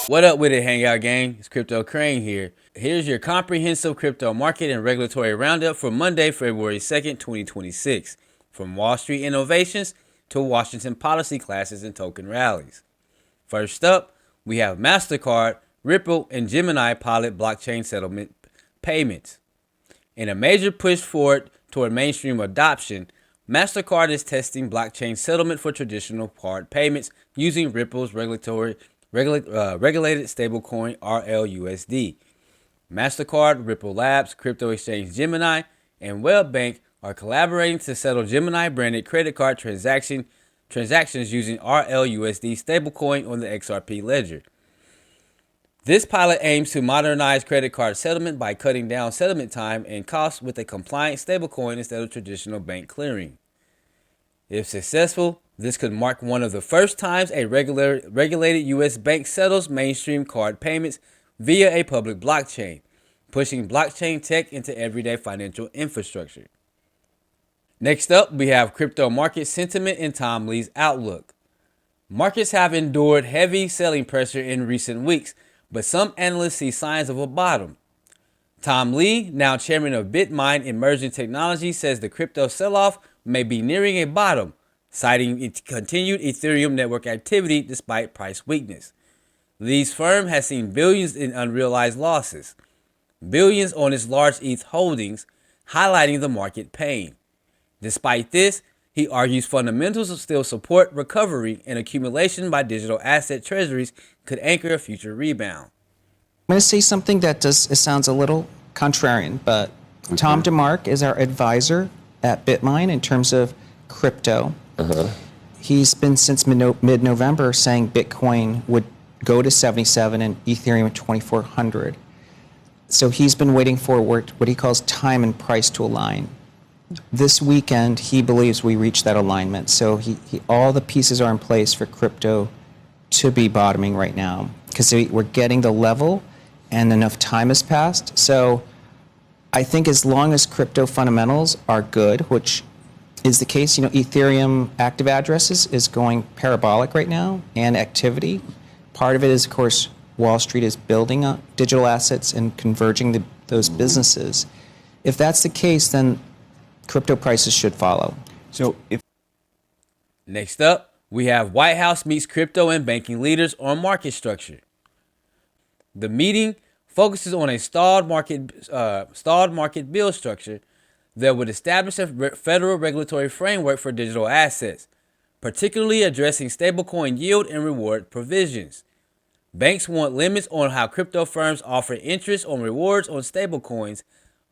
What up with it, Hangout Gang? It's Crypto Crane here. Here's your comprehensive crypto market and regulatory roundup for Monday, February 2nd, 2026. From Wall Street innovations to Washington policy classes and token rallies. First up, we have Mastercard, Ripple, and Gemini pilot blockchain settlement payments. In a major push forward toward mainstream adoption, Mastercard is testing blockchain settlement for traditional card payments using Ripple's regulated stablecoin RLUSD. Mastercard, Ripple Labs, crypto exchange Gemini, and WebBank are collaborating to settle Gemini-branded credit card transactions using RLUSD stablecoin on the XRP ledger. This pilot aims to modernize credit card settlement by cutting down settlement time and costs with a compliant stablecoin instead of traditional bank clearing. If successful, this could mark one of the first times a regulated U.S. bank settles mainstream card payments via a public blockchain, pushing blockchain tech into everyday financial infrastructure. Next up, we have crypto market sentiment and Tom Lee's outlook. Markets have endured heavy selling pressure in recent weeks, but some analysts see signs of a bottom. Tom Lee, now chairman of BitMine Emerging Technology, says the crypto sell-off may be nearing a bottom, citing its continued Ethereum network activity despite price weakness. Lee's firm has seen billions in unrealized losses, billions on its large ETH holdings, highlighting the market pain. Despite this, he argues fundamentals still support recovery, and accumulation by digital asset treasuries could anchor a future rebound. I'm going to say something that it sounds a little contrarian, but Tom DeMark is our advisor at BitMine in terms of crypto. He's been since mid-November saying Bitcoin would go to 77 and Ethereum at 2,400. So he's been waiting for what he calls time and price to align. This weekend, he believes we reached that alignment. So all the pieces are in place for crypto to be bottoming right now because we're getting the level and enough time has passed. So I think as long as crypto fundamentals are good, which is the case, Ethereum active addresses is going parabolic right now and activity. Part of it is, of course, Wall Street is building up digital assets and converging those businesses. If that's the case, then crypto prices should follow. Next up, we have White House meets crypto and banking leaders on market structure. The meeting focuses on a stalled market bill structure that would establish a federal regulatory framework for digital assets, particularly addressing stablecoin yield and reward provisions. Banks want limits on how crypto firms offer interest on rewards on stablecoins,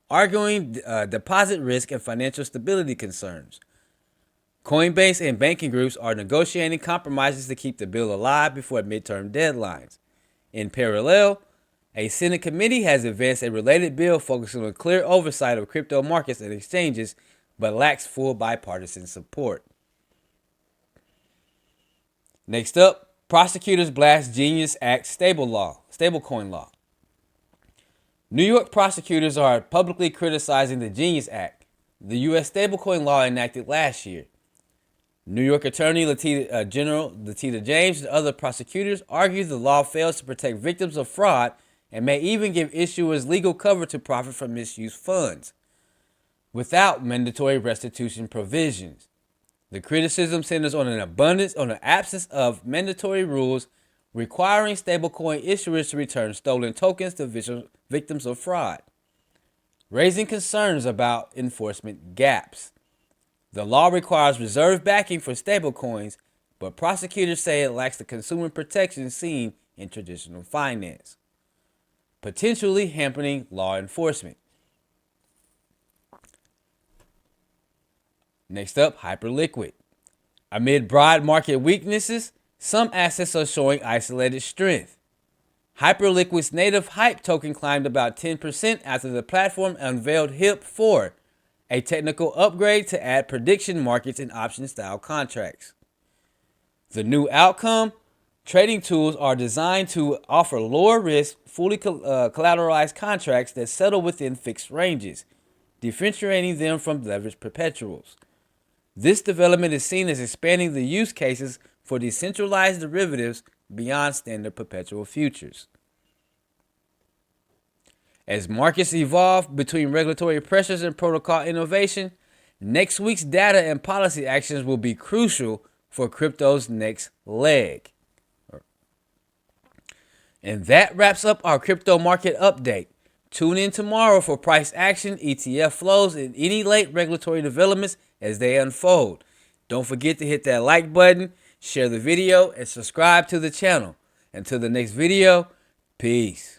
arguing deposit risk and financial stability concerns. Coinbase and banking groups are negotiating compromises to keep the bill alive before midterm deadlines. In parallel, a Senate committee has advanced a related bill focusing on clear oversight of crypto markets and exchanges, but lacks full bipartisan support. Next up, prosecutors blast Genius Act stablecoin law. New York prosecutors are publicly criticizing the Genius Act, the U.S. stablecoin law enacted last year. New York Attorney General Letitia James and other prosecutors argue the law fails to protect victims of fraud and may even give issuers legal cover to profit from misused funds, without mandatory restitution provisions. The criticism centers on an absence of mandatory rules requiring stablecoin issuers to return stolen tokens to victims of fraud, raising concerns about enforcement gaps. The law requires reserve backing for stablecoins, but prosecutors say it lacks the consumer protection seen in traditional finance, potentially hampering law enforcement. Next up, Hyperliquid. Amid broad market weaknesses, some assets are showing isolated strength. Hyperliquid's native HYPE token climbed about 10% after the platform unveiled HIP-4, a technical upgrade to add prediction markets and option-style contracts. The new outcome, trading tools are designed to offer lower-risk, fully collateralized contracts that settle within fixed ranges, differentiating them from leveraged perpetuals. This development is seen as expanding the use cases for decentralized derivatives beyond standard perpetual futures. As markets evolve between regulatory pressures and protocol innovation, next week's data and policy actions will be crucial for crypto's next leg. And that wraps up our crypto market update. Tune in tomorrow for price action, ETF flows, and any late regulatory developments as they unfold. Don't forget to hit that like button, share the video, and subscribe to the channel. Until the next video, peace.